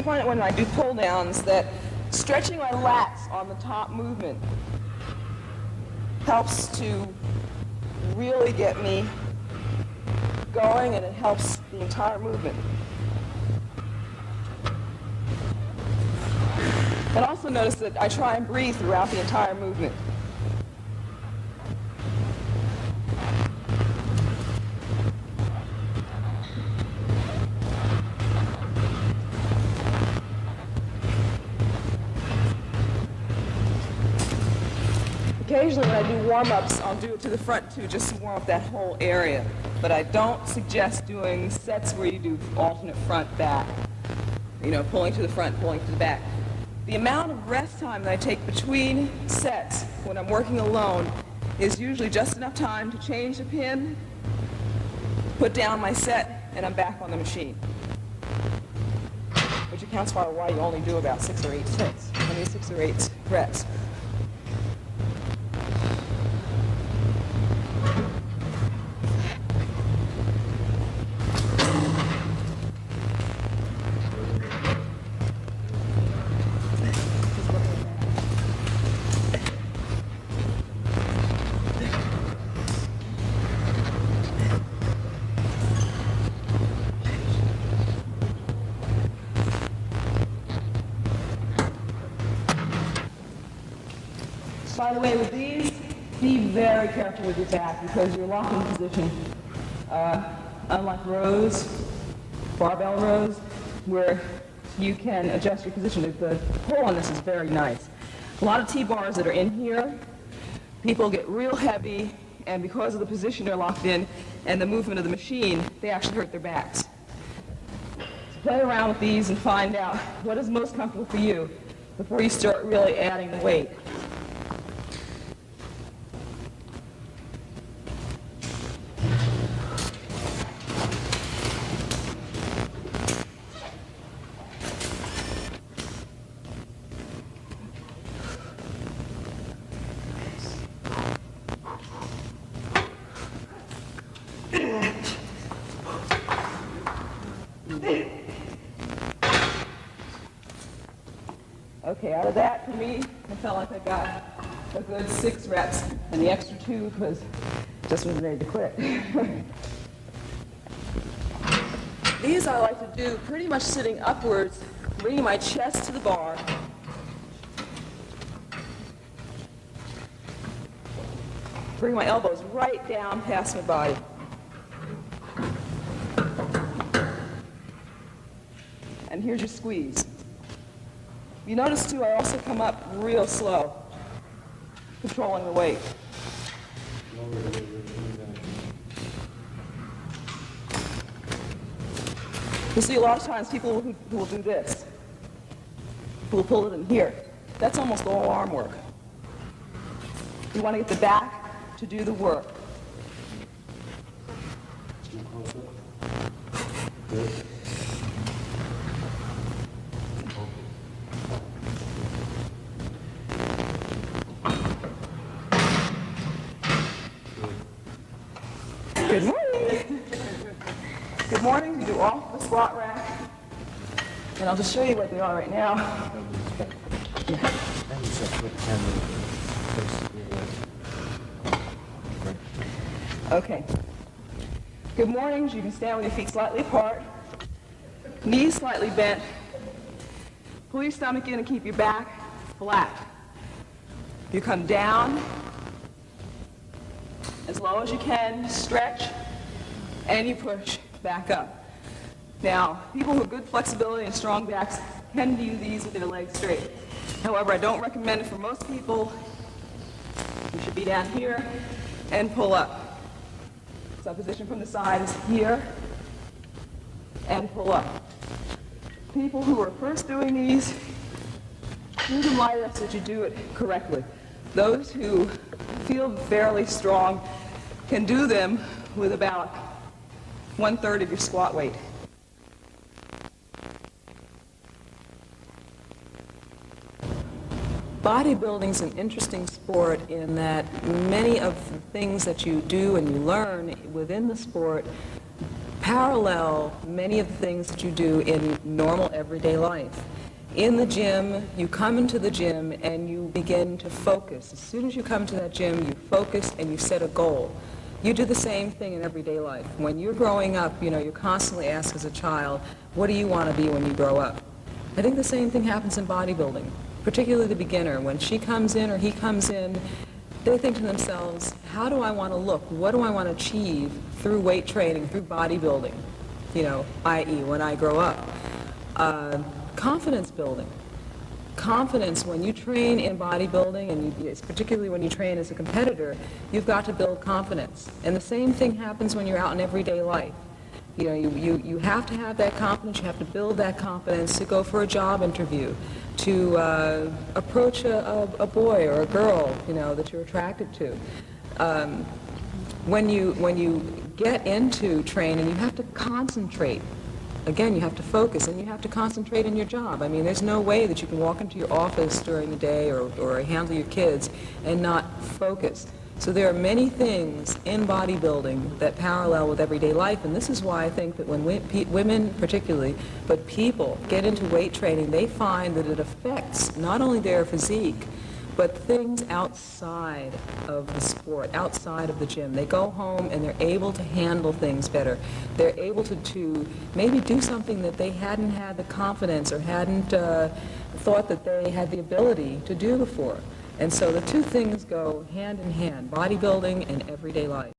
find that when I do pull downs that stretching my lats on the top movement helps to really get me going, and it helps the entire movement. And also notice that I try and breathe throughout the entire movement. Occasionally when I do warm-ups, I'll do it to the front too, just to warm up that whole area. But I don't suggest doing sets where you do alternate front-back. You know, pulling to the front, pulling to the back. The amount of rest time that I take between sets when I'm working alone is usually just enough time to change the pin, put down my set, and I'm back on the machine. Which accounts for why you only do about 6 or 8 sets. I mean 6 or 8 reps. By the way, with these, be very careful with your back because your locking position, unlike rows, barbell rows, where you can adjust your position, the pull on this is very nice. A lot of T-bars that are in here, people get real heavy, and because of the position they're locked in and the movement of the machine, they actually hurt their backs. So play around with these and find out what is most comfortable for you before you start really adding the weight. Okay, out of that, for me, I felt like I got a good 6 reps, and the extra 2 was just wasn't ready to quit. These I like to do pretty much sitting upwards, bringing my chest to the bar. Bring my elbows right down past my body. And here's your squeeze. You notice too, I also come up real slow, controlling the weight. You see a lot of times people who will do this, who will pull it in here. That's almost all arm work. You want to get the back to do the work. Good morning. Good morning. You do off the squat rack. And I'll just show you what they are right now. Okay. Good mornings. You can stand with your feet slightly apart, knees slightly bent. Pull your stomach in and keep your back flat. You come down as low as you can, stretch, and you push back up. Now, people who have good flexibility and strong backs can do these with their legs straight. However, I don't recommend it for most people. You should be down here and pull up. So position from the side is here and pull up. People who are first doing these, do them light enough so that you do it correctly. Those who feel fairly strong can do them with about 1/3 of your squat weight. Bodybuilding is an interesting sport in that many of the things that you do and you learn within the sport parallel many of the things that you do in normal everyday life. In the gym, you come into the gym and you begin to focus. As soon as you come to that gym, you focus and you set a goal. You do the same thing in everyday life. When you're growing up, you know, you're constantly asked as a child, what do you want to be when you grow up? I think the same thing happens in bodybuilding, particularly the beginner. When she comes in or he comes in, they think to themselves, how do I want to look? What do I want to achieve through weight training, through bodybuilding, you know, i.e. when I grow up? Confidence building. Confidence, when you train in bodybuilding, and particularly when you train as a competitor, you've got to build confidence. And the same thing happens when you're out in everyday life. You know, you have to have that confidence, you have to build that confidence to go for a job interview, to approach a boy or a girl, you know, that you're attracted to. When you get into training, you have to concentrate. Again, you have to focus and you have to concentrate in your job. I mean, there's no way that you can walk into your office during the day or handle your kids and not focus. So there are many things in bodybuilding that parallel with everyday life, and this is why I think that when women particularly, but people get into weight training, they find that it affects not only their physique, but things outside of the sport, outside of the gym. They go home and they're able to handle things better. They're able to maybe do something that they hadn't had the confidence or hadn't thought that they had the ability to do before. And so the two things go hand in hand, bodybuilding and everyday life.